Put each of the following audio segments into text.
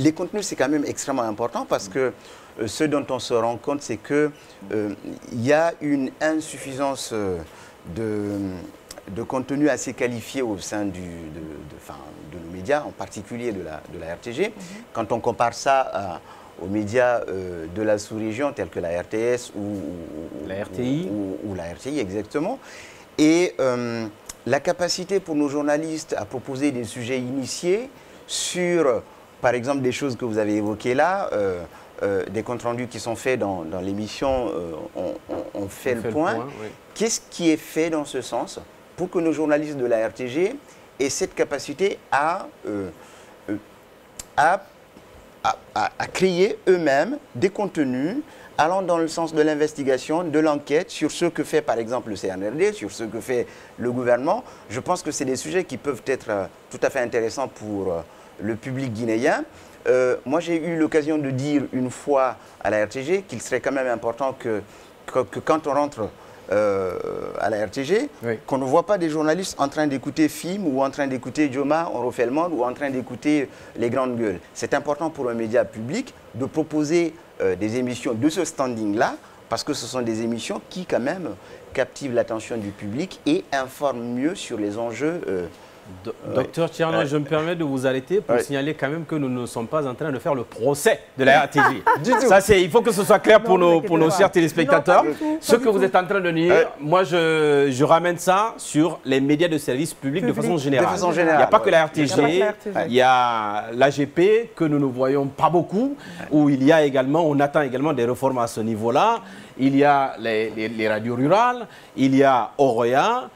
les contenus, c'est quand même extrêmement important parce que ce dont on se rend compte, c'est qu'il y a une insuffisance de contenu assez qualifié au sein de nos médias, en particulier de la RTG. Quand on compare ça aux médias de la sous-région, tels que la RTS ou la RTI. Ou la RTI, exactement. Et la capacité pour nos journalistes à proposer des sujets initiés sur, par exemple, des choses que vous avez évoquées là, des comptes rendus qui sont faits dans l'émission, on fait le point. Oui. Qu'est-ce qui est fait dans ce sens pour que nos journalistes de la RTG aient cette capacité à créer eux-mêmes des contenus allant dans le sens de l'investigation, de l'enquête sur ce que fait par exemple le CNRD, sur ce que fait le gouvernement. Je pense que c'est des sujets qui peuvent être tout à fait intéressants pour le public guinéen. Moi, j'ai eu l'occasion de dire une fois à la RTG qu'il serait quand même important que quand on rentre à la RTG, oui, qu'on ne voit pas des journalistes en train d'écouter film ou en train d'écouter Joma, on refait le monde ou en train d'écouter les grandes gueules. C'est important pour un média public de proposer des émissions de ce standing-là parce que ce sont des émissions qui quand même captivent l'attention du public et informent mieux sur les enjeux. Docteur Tierno, je me permets de vous arrêter pour signaler quand même que nous ne sommes pas en train de faire le procès de la RTG. Ça, il faut que ce soit clair pour nos chers téléspectateurs. Ce que vous êtes en train de dire, moi je ramène ça sur les médias de service public de façon générale. Il n'y a pas que la RTG, il y a l'AGP que nous ne voyons pas beaucoup, où il y a également, on attend également des réformes à ce niveau-là. Il y a les radios rurales, il y a Oroya.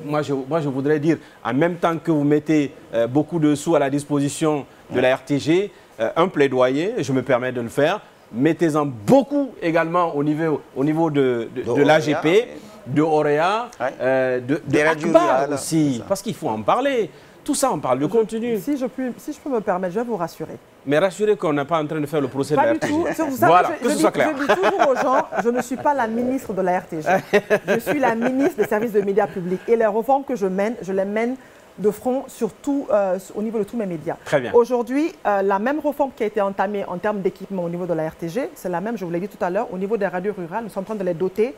Moi, je voudrais dire, en même temps que vous mettez beaucoup de sous à la disposition de la RTG, un plaidoyer, je me permets de le faire, mettez-en beaucoup également au niveau de l'AGP, de Orea, de Akbar aussi, parce qu'il faut en parler. Tout ça, on parle de contenu. Si je peux me permettre, je vais vous rassurer. Mais rassurez qu'on n'est pas en train de faire le procès de la RTG. Voilà, que ce soit clair. Je dis toujours aux gens, je ne suis pas la ministre de la RTG. Je suis la ministre des services de médias publics. Et les réformes que je mène, je les mène de front surtout au niveau de tous mes médias. Très bien. Aujourd'hui, la même réforme qui a été entamée en termes d'équipement au niveau de la RTG, c'est la même, je vous l'ai dit tout à l'heure, au niveau des radios rurales, nous sommes en train de les doter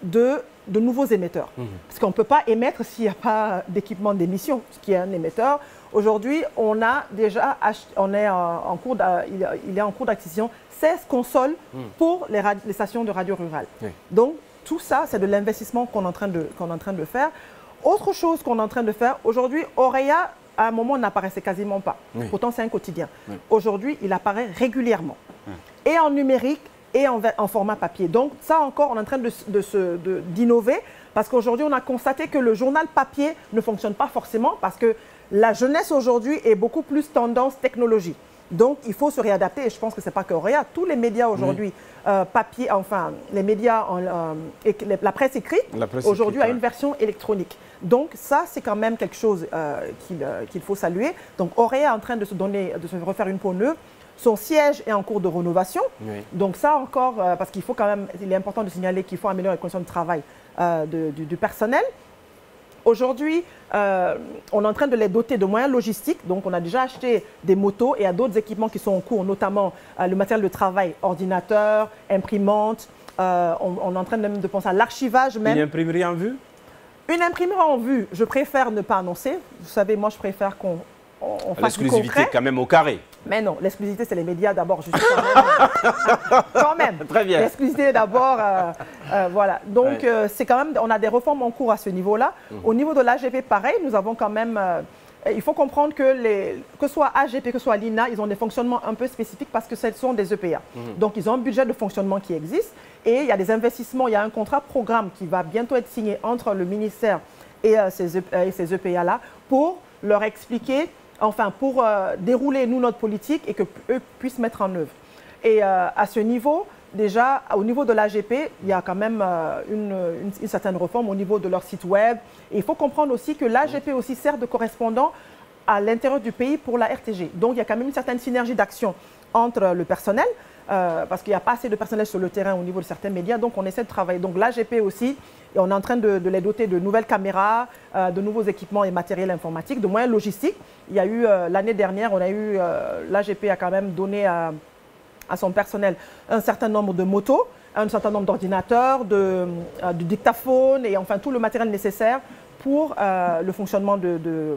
de nouveaux émetteurs. Parce qu'on ne peut pas émettre s'il n'y a pas d'équipement d'émission, ce qui est un émetteur. Aujourd'hui, on a déjà il est en cours d'acquisition 16 consoles pour les stations de radio rurales. Oui. Donc, tout ça, c'est de l'investissement qu'on est en train de faire. Autre chose qu'on est en train de faire, aujourd'hui, Orea, à un moment, n'apparaissait quasiment pas. Oui. Pourtant, c'est un quotidien. Oui. Aujourd'hui, il apparaît régulièrement. Et en numérique, et en format papier. Donc ça encore, on est en train d'innover parce qu'aujourd'hui, on a constaté que le journal papier ne fonctionne pas forcément parce que la jeunesse aujourd'hui est beaucoup plus tendance technologie. Donc il faut se réadapter et je pense que ce n'est pas que Orea. Tous les médias aujourd'hui, papier, enfin les médias, la presse écrite, aujourd'hui a une version électronique. Donc ça, c'est quand même quelque chose qu'il faut saluer. Donc Orea est en train de se refaire une peau neuve. Son siège est en cours de rénovation. Oui. Donc ça encore, parce qu'il faut quand même, il est important de signaler qu'il faut améliorer les conditions de travail du personnel. Aujourd'hui, on est en train de les doter de moyens logistiques. Donc on a déjà acheté des motos et il y a d'autres équipements qui sont en cours, notamment le matériel de travail, ordinateur, imprimante. On est en train de penser à l'archivage même. Une imprimerie en vue? Une imprimerie en vue, je préfère ne pas annoncer. Vous savez, moi je préfère qu'on fasse du concret. L'exclusivité quand même au carré. Mais non, l'exclusivité, c'est les médias d'abord. Quand même. Très bien. L'exclusivité d'abord, voilà. Donc, c'est quand même, on a des réformes en cours à ce niveau-là. Au niveau de l'AGP, pareil, nous avons quand même... il faut comprendre que ce soit AGP, que ce soit l'INA, ils ont des fonctionnements un peu spécifiques parce que ce sont des EPA. Donc, ils ont un budget de fonctionnement qui existe et il y a des investissements. Il y a un contrat programme qui va bientôt être signé entre le ministère et ces EPA-là pour leur expliquer... Enfin, pour dérouler, nous, notre politique et qu'eux puissent mettre en œuvre. Et à ce niveau, déjà, au niveau de l'AGP, il y a quand même une certaine réforme au niveau de leur site web. Et il faut comprendre aussi que l'AGP aussi sert de correspondant à l'intérieur du pays pour la RTG. Donc, il y a quand même une certaine synergie d'action entre le personnel parce qu'il n'y a pas assez de personnel sur le terrain au niveau de certains médias, donc on essaie de travailler. Donc l'AGP aussi, et on est en train de les doter de nouvelles caméras, de nouveaux équipements et matériels informatiques, de moyens logistiques. Il y a eu, l'année dernière, l'AGP a quand même donné à son personnel un certain nombre de motos, un certain nombre d'ordinateurs, de dictaphones et enfin tout le matériel nécessaire pour le fonctionnement de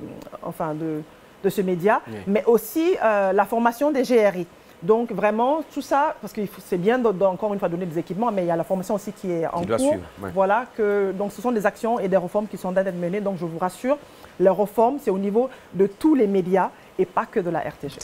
ce média, mais aussi la formation des GRI. Donc vraiment, tout ça, parce que c'est bien encore une fois donner des équipements, mais il y a la formation aussi qui est en cours. Suivre, ouais. Voilà, donc ce sont des actions et des réformes qui sont en train d'être menées. Donc je vous rassure, les réformes, c'est au niveau de tous les médias et pas que de la RTG.